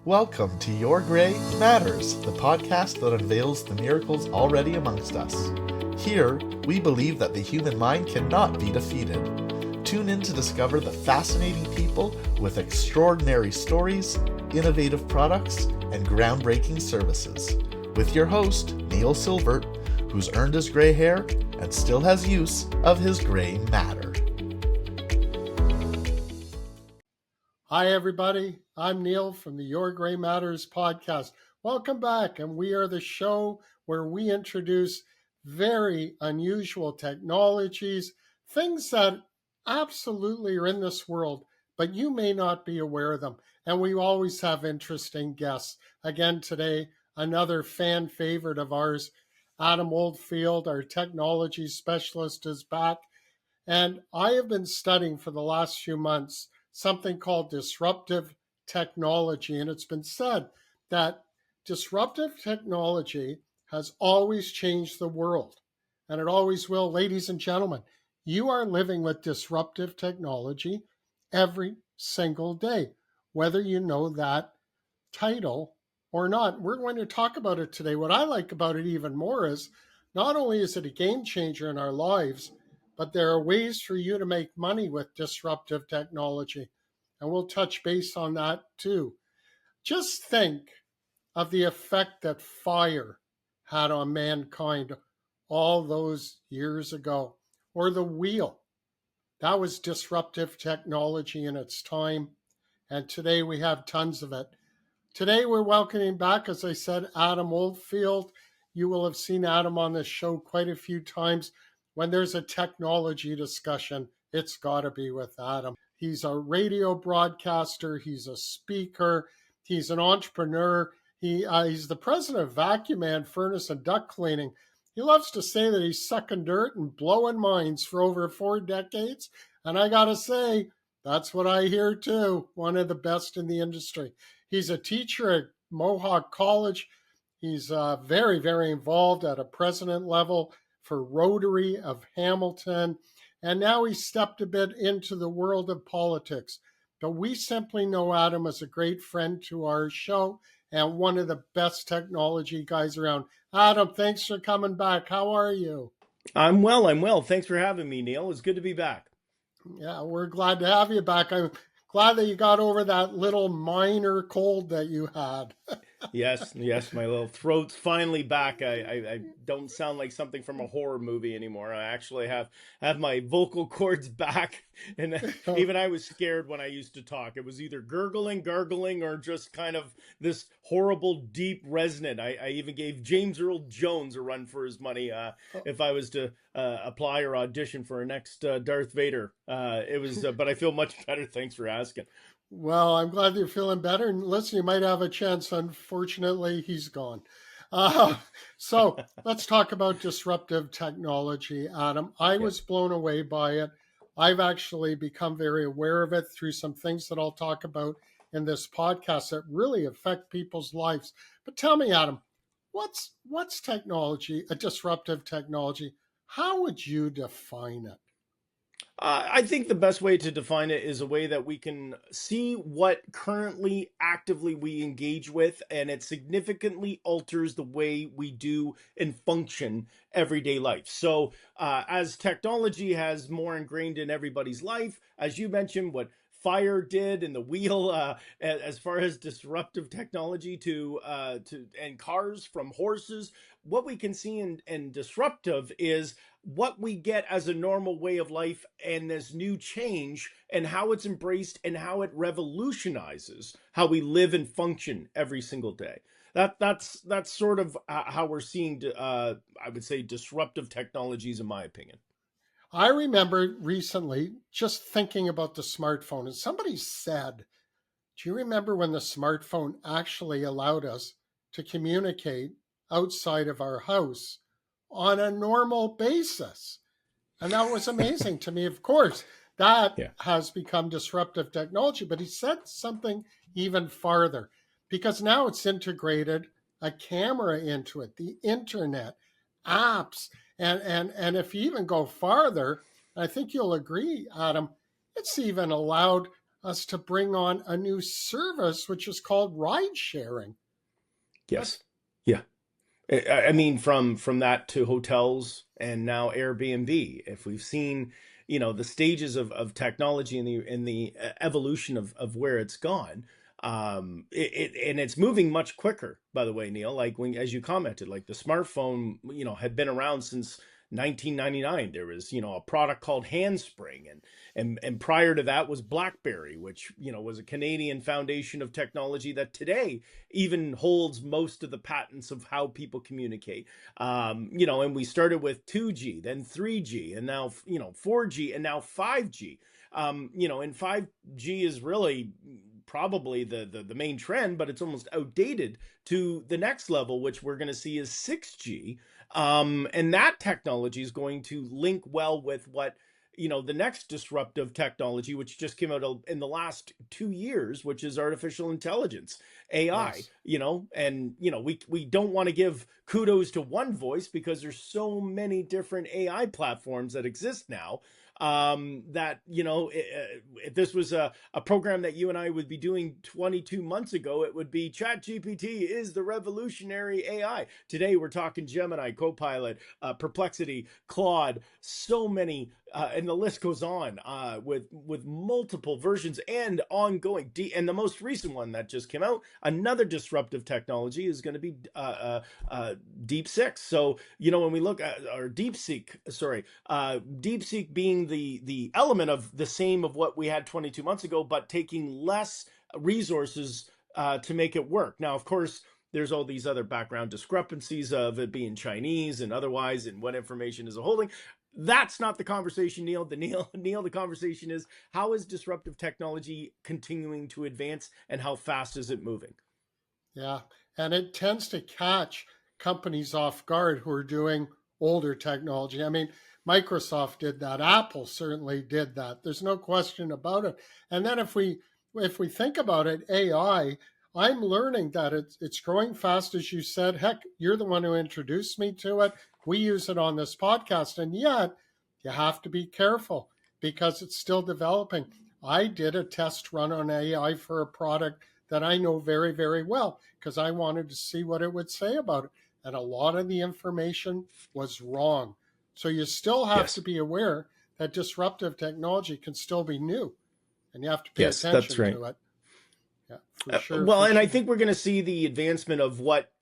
Welcome to Your Gray Matters, the podcast that unveils the miracles already amongst us. Here, we believe that the human mind cannot be defeated. Tune in to discover the fascinating people with extraordinary stories, innovative products, and groundbreaking services. With your host, Neil Silvert, who's earned his gray hair and still has use of his gray matter. Hi, everybody. I'm Neil from the Your Gray Matters podcast. Welcome back. And we are the show where we introduce very unusual technologies, things that absolutely are in this world, but you may not be aware of them. And we always have interesting guests. Again, today, another fan favorite of ours, Adam Oldfield, our technology specialist, is back. And I have been studying for the last few months something called disruptive technology. And it's been said that disruptive technology has always changed the world, and it always will. Ladies and gentlemen, you are living with disruptive technology every single day, whether you know that title or not. We're going to talk about it today. What I like about it even more is not only is it a game changer in our lives, but there are ways for you to make money with disruptive technology. And we'll touch base on that too. Just think of the effect that fire had on mankind all those years ago, or the wheel. That was disruptive technology in its time. And today we have tons of it. Today we're welcoming back, as I said, Adam Oldfield. You will have seen Adam on this show quite a few times. When there's a technology discussion, it's got to be with Adam. He's a radio broadcaster. He's a speaker. He's an entrepreneur. He's the president of Vacuum Man Furnace and Duct Cleaning. He loves to say that he's sucking dirt and blowing minds for over 4 decades. And I got to say, that's what I hear too. One of the best in the industry. He's a teacher at Mohawk College. He's very, very involved at a president level for Rotary of Hamilton. And now he's stepped a bit into the world of politics. But we simply know Adam as a great friend to our show and one of the best technology guys around. Adam, thanks for coming back. How are you? I'm well. Thanks for having me, Neil. It's good to be back. Yeah, we're glad to have you back. I'm glad that you got over that little minor cold that you had. Yes, my little throat's finally back. I don't sound like something from a horror movie anymore. I actually have my vocal cords back, and even I was scared when I used to talk. It was either gargling, or just kind of this horrible, deep resonant. I even gave James Earl Jones a run for his money if I was to apply or audition for a next Darth Vader. It was, but I feel much better. Thanks for asking. Well, I'm glad you're feeling better. And listen, you might have a chance. Unfortunately, he's gone. So let's talk about disruptive technology, Adam. I was blown away by it. I've actually become very aware of it through some things that I'll talk about in this podcast that really affect people's lives. But tell me, Adam, what's technology, a disruptive technology? How would you define it? I think the best way to define it is a way that we can see what currently actively we engage with, and it significantly alters the way we do and function everyday life. So as technology has more ingrained in everybody's life, as you mentioned, what fire did and the wheel, as far as disruptive technology to and cars from horses, what we can see in disruptive is what we get as a normal way of life and this new change and how it's embraced and how it revolutionizes how we live and function every single day. That's sort of how we're seeing, I would say, disruptive technologies, in my opinion. I remember recently just thinking about the smartphone, and somebody said, do you remember when the smartphone actually allowed us to communicate outside of our house on a normal basis? And that was amazing to me. Of course, that has become disruptive technology, but he said something even farther, because now it's integrated a camera into it, the internet, apps. And if you even go farther, I think you'll agree, Adam, it's even allowed us to bring on a new service, which is called ride sharing. Yes. Yeah. I mean, from that to hotels and now Airbnb. If we've seen, the stages of technology and the evolution of where it's gone, and it's moving much quicker. By the way, Neil, like as you commented, like the smartphone, had been around since 1999. There was, a product called Handspring, and prior to that was BlackBerry, which was a Canadian foundation of technology that today even holds most of the patents of how people communicate. And we started with 2G, then 3G, and now 4G, and now 5G. And 5G is really probably the main trend, but it's almost outdated to the next level, which we're going to see is 6G. And that technology is going to link well with what the next disruptive technology, which just came out in the last 2 years, which is artificial intelligence, AI. Yes. We don't want to give kudos to one voice because there's so many different AI platforms that exist now. That if this was a program that you and I would be doing 22 months ago, it would be ChatGPT is the revolutionary AI. Today we're talking Gemini, Copilot, Perplexity, Claude, so many, and the list goes on, with multiple versions and ongoing. And the most recent one that just came out, another disruptive technology, is going to be DeepSeq. So when we look at or DeepSeq being the element of the same of what we had 22 months ago, but taking less resources to make it work. Now, of course, there's all these other background discrepancies of it being Chinese and otherwise, and what information is it holding. That's not the conversation, Neil. The conversation is, how is disruptive technology continuing to advance, and how fast is it moving? Yeah, and it tends to catch companies off guard who are doing older technology. I mean, Microsoft did that. Apple certainly did that. There's no question about it. And then if we think about it, AI, I'm learning that it's growing fast, as you said. Heck, you're the one who introduced me to it. We use it on this podcast, and yet you have to be careful because it's still developing. I did a test run on AI for a product that I know very, very well because I wanted to see what it would say about it. And a lot of the information was wrong. So you still have to Yes. be aware that disruptive technology can still be new, and you have to pay Yes, that's attention right. to it. Yeah, for sure, Well, for and I sure. think we're going to see the advancement of what,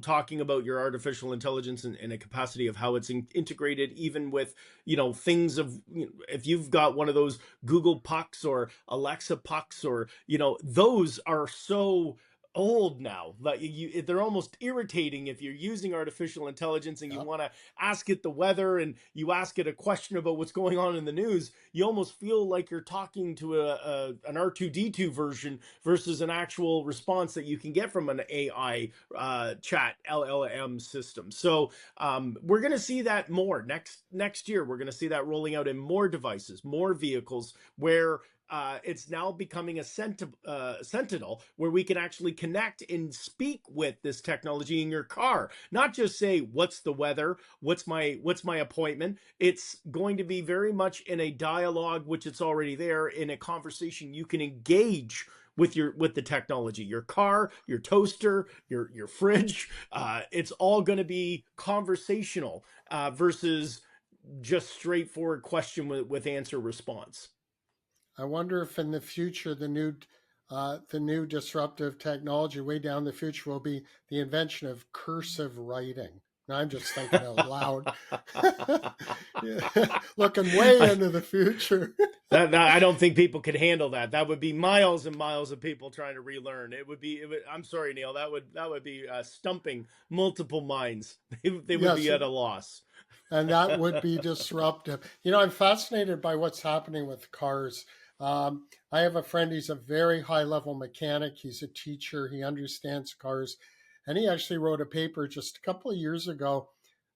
talking about your artificial intelligence and a capacity of how it's integrated, even with, things of, if you've got one of those Google Pucks or Alexa Pucks, or, those are so old now that they're almost irritating if you're using artificial intelligence and you Yeah. want to ask it the weather and you ask it a question about what's going on in the news. You almost feel like you're talking to an R2D2 version versus an actual response that you can get from an AI chat LLM system. So we're going to see that more next year. We're going to see that rolling out in more devices, more vehicles, where it's now becoming a sentinel where we can actually connect and speak with this technology in your car. Not just say, what's the weather? What's my appointment? It's going to be very much in a dialogue, which it's already there, in a conversation you can engage with the technology, your car, your toaster, your fridge. It's all going to be conversational versus just straightforward question with answer response. I wonder if in the future the new disruptive technology way down the future will be the invention of cursive writing. Now, I'm just thinking out loud, yeah, looking way into the future. That I don't think people could handle that. That would be miles and miles of people trying to relearn. I'm sorry, Neil. That would be stumping multiple minds. They would Yes, be at a loss. and that would be disruptive. I'm fascinated by what's happening with cars. I have a friend, he's a very high level mechanic. He's a teacher, he understands cars. And he actually wrote a paper just a couple of years ago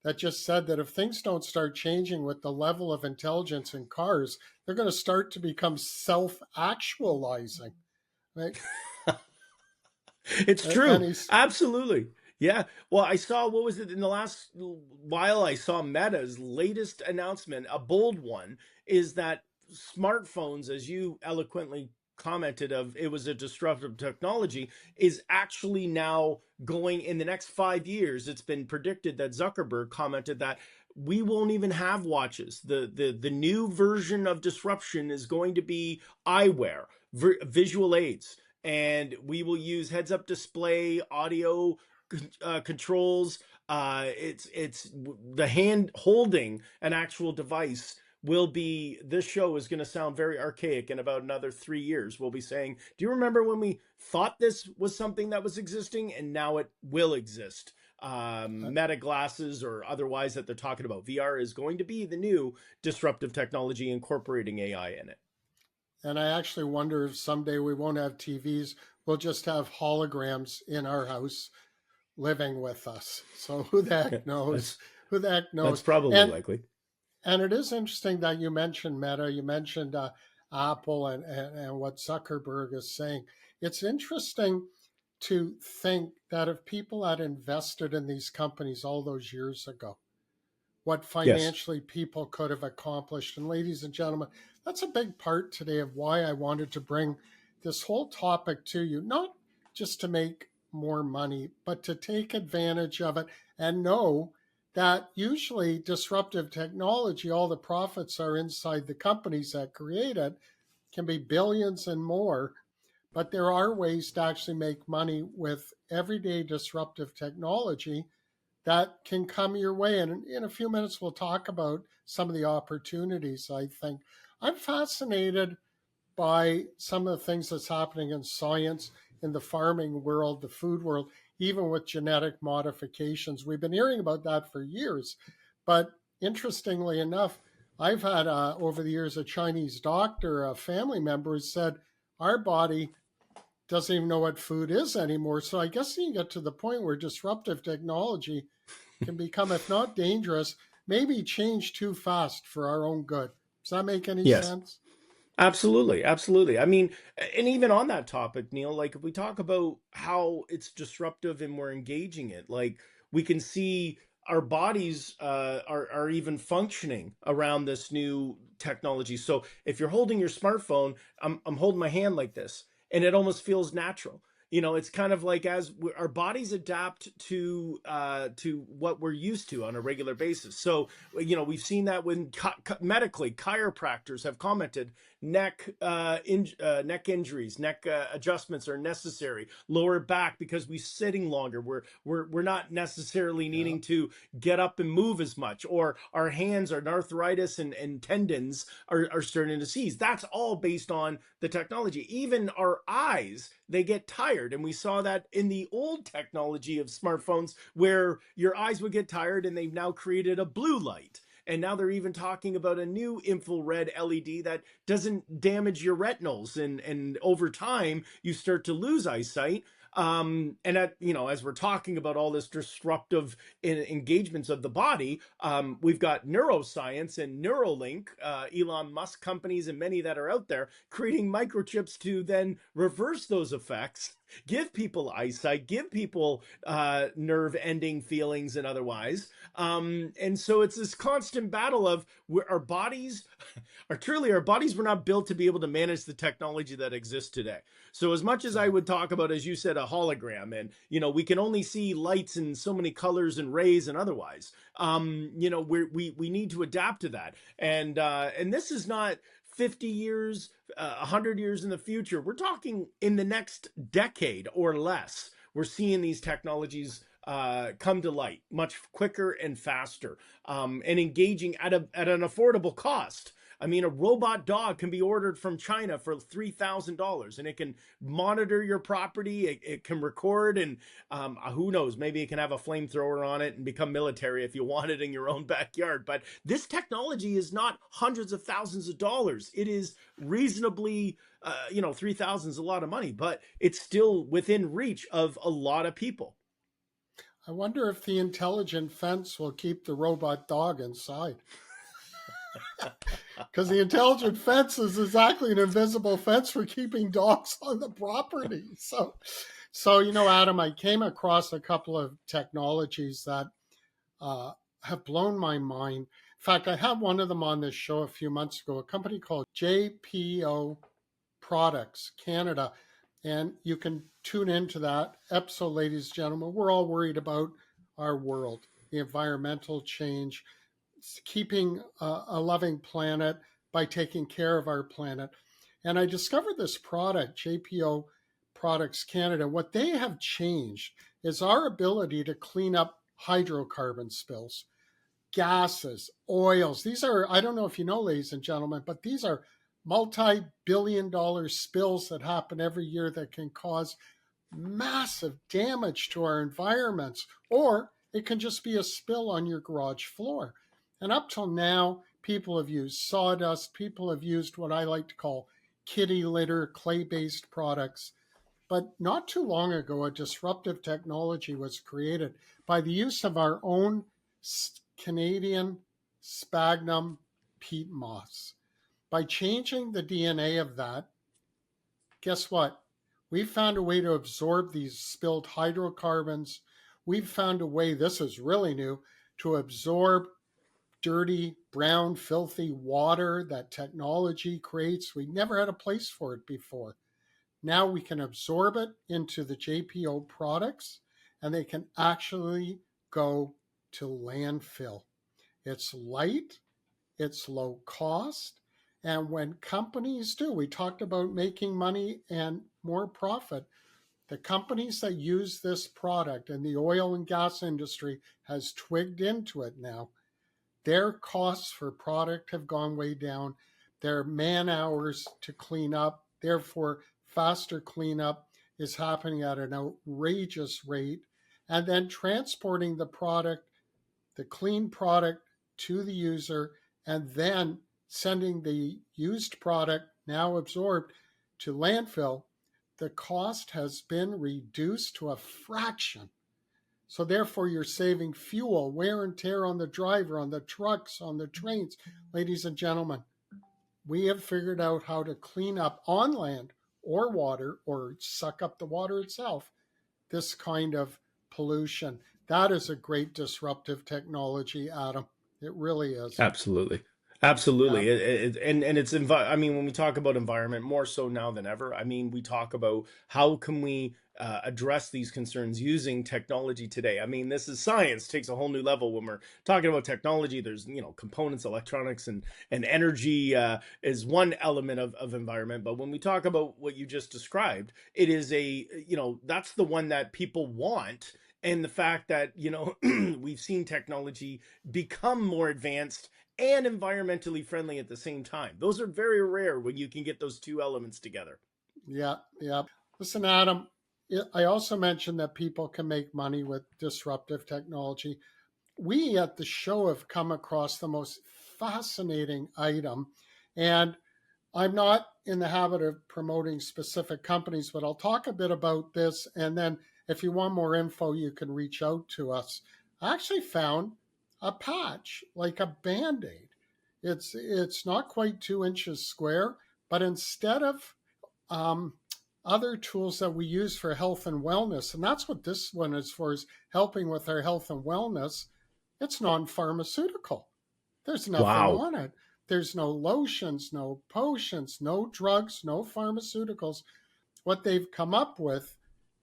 that just said that if things don't start changing with the level of intelligence in cars, they're going to start to become self actualizing. Right? It's And true. he's, Absolutely. Yeah. Well, I saw, what was it in the last while? I saw Meta's latest announcement, a bold one, is that smartphones, as you eloquently commented of it was a disruptive technology is actually now going in the next 5 years. It's been predicted that Zuckerberg commented that we won't even have watches. The new version of disruption is going to be eyewear, visual aids, and we will use heads up display, audio controls. It's the hand holding an actual device will be, this show is going to sound very archaic in about another 3 years. We'll be saying, do you remember when we thought this was something that was existing and now it will exist? Meta glasses or otherwise that they're talking about. VR is going to be the new disruptive technology incorporating AI in it. And I actually wonder if someday we won't have TVs. We'll just have holograms in our house living with us. So who the heck knows? Who the heck knows? That's probably likely. And it is interesting that you mentioned Meta, you mentioned Apple and what Zuckerberg is saying. It's interesting to think that if people had invested in these companies all those years ago, what financially people could have accomplished. And ladies and gentlemen, that's a big part today of why I wanted to bring this whole topic to you, not just to make more money, but to take advantage of it and know that usually disruptive technology, all the profits are inside the companies that create it, can be billions and more. But there are ways to actually make money with everyday disruptive technology that can come your way. And in a few minutes, we'll talk about some of the opportunities, I think. I'm fascinated by some of the things that's happening in science, in the farming world, the food world, even with genetic modifications. We've been hearing about that for years. But interestingly enough, I've had over the years a Chinese doctor, a family member, who said our body doesn't even know what food is anymore. So I guess you get to the point where disruptive technology can become, if not dangerous, maybe change too fast for our own good. Does that make any sense? Absolutely, absolutely. I mean, and even on that topic, Neil, like if we talk about how it's disruptive and we're engaging it, like we can see our bodies are even functioning around this new technology. So if you're holding your smartphone, I'm holding my hand like this, and it almost feels natural. It's kind of like as our bodies adapt to what we're used to on a regular basis. So we've seen that when medically chiropractors have commented neck injuries, neck adjustments are necessary. Lower back because we're sitting longer. We're not necessarily needing to get up and move as much, or our hands, our arthritis and tendons are starting to seize. That's all based on the technology. Even our eyes, they get tired. And we saw that in the old technology of smartphones where your eyes would get tired, and they've now created a blue light. And now they're even talking about a new infrared LED that doesn't damage your retinas. And over time, you start to lose eyesight. As we're talking about all this disruptive engagements of the body, we've got neuroscience and Neuralink, Elon Musk companies, and many that are out there creating microchips to then reverse those effects, give people eyesight, give people nerve ending feelings and otherwise. And so it's this constant battle of where our bodies our bodies were not built to be able to manage the technology that exists today. So as much as I would talk about, as you said, a hologram, and we can only see lights in so many colors and rays and otherwise, we need to adapt to that. And this is not 50 years, 100 years in the future. We're talking in the next decade or less. We're seeing these technologies come to light much quicker and faster, and engaging at an affordable cost. I mean, a robot dog can be ordered from China for $3,000, and it can monitor your property. It can record, and who knows, maybe it can have a flamethrower on it and become military if you want it in your own backyard. But this technology is not hundreds of thousands of dollars. It is reasonably, 3,000 is a lot of money, but it's still within reach of a lot of people. I wonder if the intelligent fence will keep the robot dog inside. Because the intelligent fence is exactly an invisible fence for keeping dogs on the property. So Adam, I came across a couple of technologies that have blown my mind. In fact, I had one of them on this show a few months ago, a company called JPO Products Canada. And you can tune into that episode, ladies and gentlemen. We're all worried about our world, the environmental change, keeping a loving planet by taking care of our planet. And I discovered this product, JPO Products Canada. What they have changed is our ability to clean up hydrocarbon spills, gases, oils. These are, I don't know if you know, ladies and gentlemen, but these are multi-billion-dollar spills that happen every year that can cause massive damage to our environments, or it can just be a spill on your garage floor. And up till now, people have used sawdust, people have used what I like to call kitty litter, clay-based products. But not too long ago, a disruptive technology was created by the use of our own Canadian sphagnum peat moss. By changing the DNA of that, guess what? We've found a way to absorb these spilled hydrocarbons. We've found a way, this is really new, to absorb dirty, brown, filthy water that technology creates. We never had a place for it before. Now we can absorb it into the JPO products, and they can actually go to landfill. It's light, it's low cost, and when companies do, we talked about making money and more profit. The companies that use this product, and the oil and gas industry has twigged into it now, their costs for product have gone way down. Their man hours to clean up, therefore faster cleanup is happening at an outrageous rate. And then transporting the product, the clean product, to the user, and then sending the used product, now absorbed, to landfill, the cost has been reduced to a fraction. So therefore, you're saving fuel, wear and tear on the driver, on the trucks, on the trains. Ladies and gentlemen, we have figured out how to clean up on land or water, or suck up the water itself, this kind of pollution. That is a great disruptive technology, Adam. It really is. Absolutely. Yeah. Absolutely. And it's, I mean, when we talk about environment, more so now than ever, I mean, we talk about how can we address these concerns using technology today. I mean, this is science, takes a whole new level when we're talking about technology. There's, components, electronics, and energy is one element of environment. But when we talk about what you just described, it is that's the one that people want. And the fact that, we've seen technology become more advanced and environmentally friendly at the same time. Those are very rare when you can get those two elements together. Yeah. Yeah. Listen, Adam, I also mentioned that people can make money with disruptive technology. We at the show have come across the most fascinating item. And I'm not in the habit of promoting specific companies, but I'll talk a bit about this. And then if you want more info, you can reach out to us. I actually found a patch, like a Band-Aid. It's not quite 2 inches square, but instead of um, other tools that we use for health and wellness, and that's what this one is for, is helping with our health and wellness, it's non-pharmaceutical. There's nothing Wow. on it. There's no lotions, no potions, no drugs, no pharmaceuticals. What they've come up with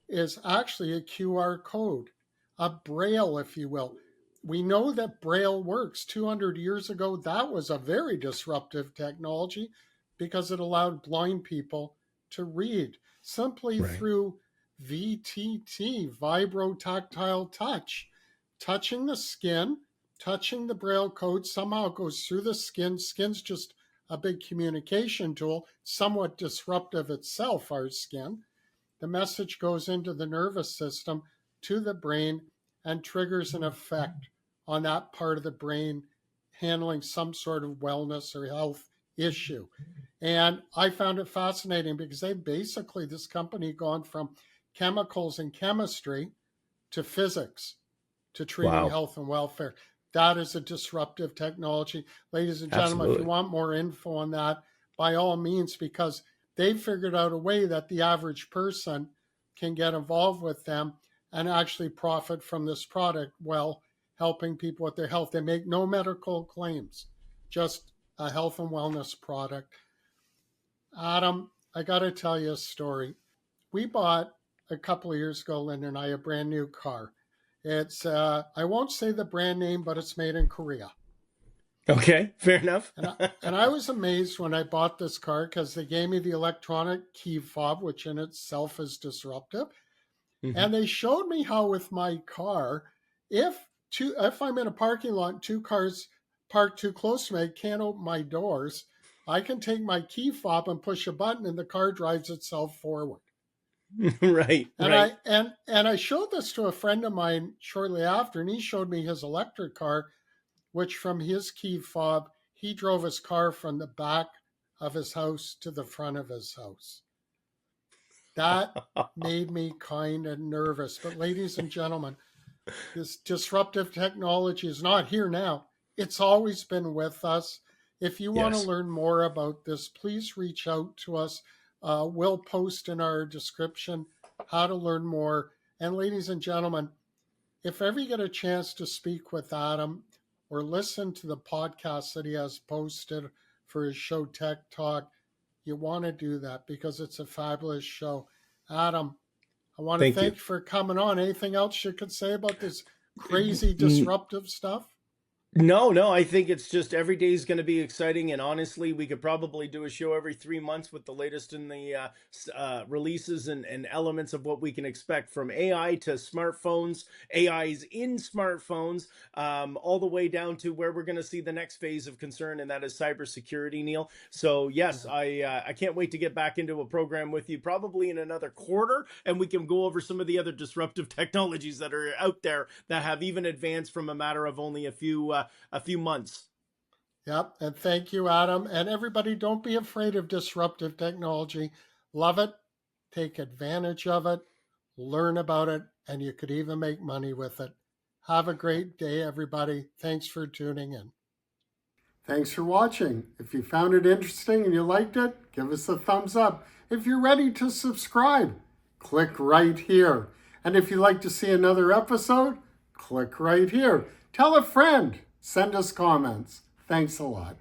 is actually a QR code, a braille, if you will. We know that braille works. 200 years ago, that was a very disruptive technology because it allowed blind people to read simply Right. through VTT, vibrotactile touch, touching the skin, touching the braille code. Somehow it goes through the skin. Skin's just a big communication tool, somewhat disruptive itself, our skin. The message goes into the nervous system to the brain and triggers an effect on that part of the brain handling some sort of wellness or health issue. And I found it fascinating because they basically, this company, gone from chemicals and chemistry to physics to treating Wow. health and welfare. That is a disruptive technology. Ladies and gentlemen, if you Absolutely. want more info on that, by all means, because they figured out a way that the average person can get involved with them and actually profit from this product while helping people with their health. They make no medical claims, just a health and wellness product. Adam, I got to tell you a story. We bought a couple of years ago, Linda and I, a brand new car. It's, I won't say the brand name, but it's made in Korea. Okay, fair enough. And I was amazed when I bought this car because they gave me the electronic key fob, which in itself is disruptive. Mhm. And they showed me how with my car, if I'm in a parking lot and two cars parked too close to me, I can't open my doors, I can take my key fob and push a button and the car drives itself forward. Right, And right. I showed this to a friend of mine shortly after, and he showed me his electric car, which from his key fob, he drove his car from the back of his house to the front of his house. That made me kind of nervous. But ladies and gentlemen, this disruptive technology is not here now. It's always been with us. If you want to Yes. learn more about this, please reach out to us. We'll post in our description how to learn more. And ladies and gentlemen, if ever you get a chance to speak with Adam or listen to the podcast that he has posted for his show Tech Talk, you want to do that because it's a fabulous show. Adam, I want to Thank thank you. you for coming on. Anything else you could say about this crazy disruptive stuff? No, I think it's just every day is going to be exciting. And honestly, we could probably do a show every 3 months with the latest in the releases and elements of what we can expect from AI to smartphones, AIs in smartphones, all the way down to where we're going to see the next phase of concern, and that is cybersecurity, Neil. So, yes, Yeah. I can't wait to get back into a program with you probably in another quarter, and we can go over some of the other disruptive technologies that are out there that have even advanced from a matter of only a few months. Yep. And thank you, Adam. And everybody, don't be afraid of disruptive technology. Love it. Take advantage of it. Learn about it. And you could even make money with it. Have a great day, everybody. Thanks for tuning in. Thanks for watching. If you found it interesting and you liked it, give us a thumbs up. If you're ready to subscribe, click right here. And if you'd like to see another episode, click right here. Tell a friend. Send us comments. Thanks a lot.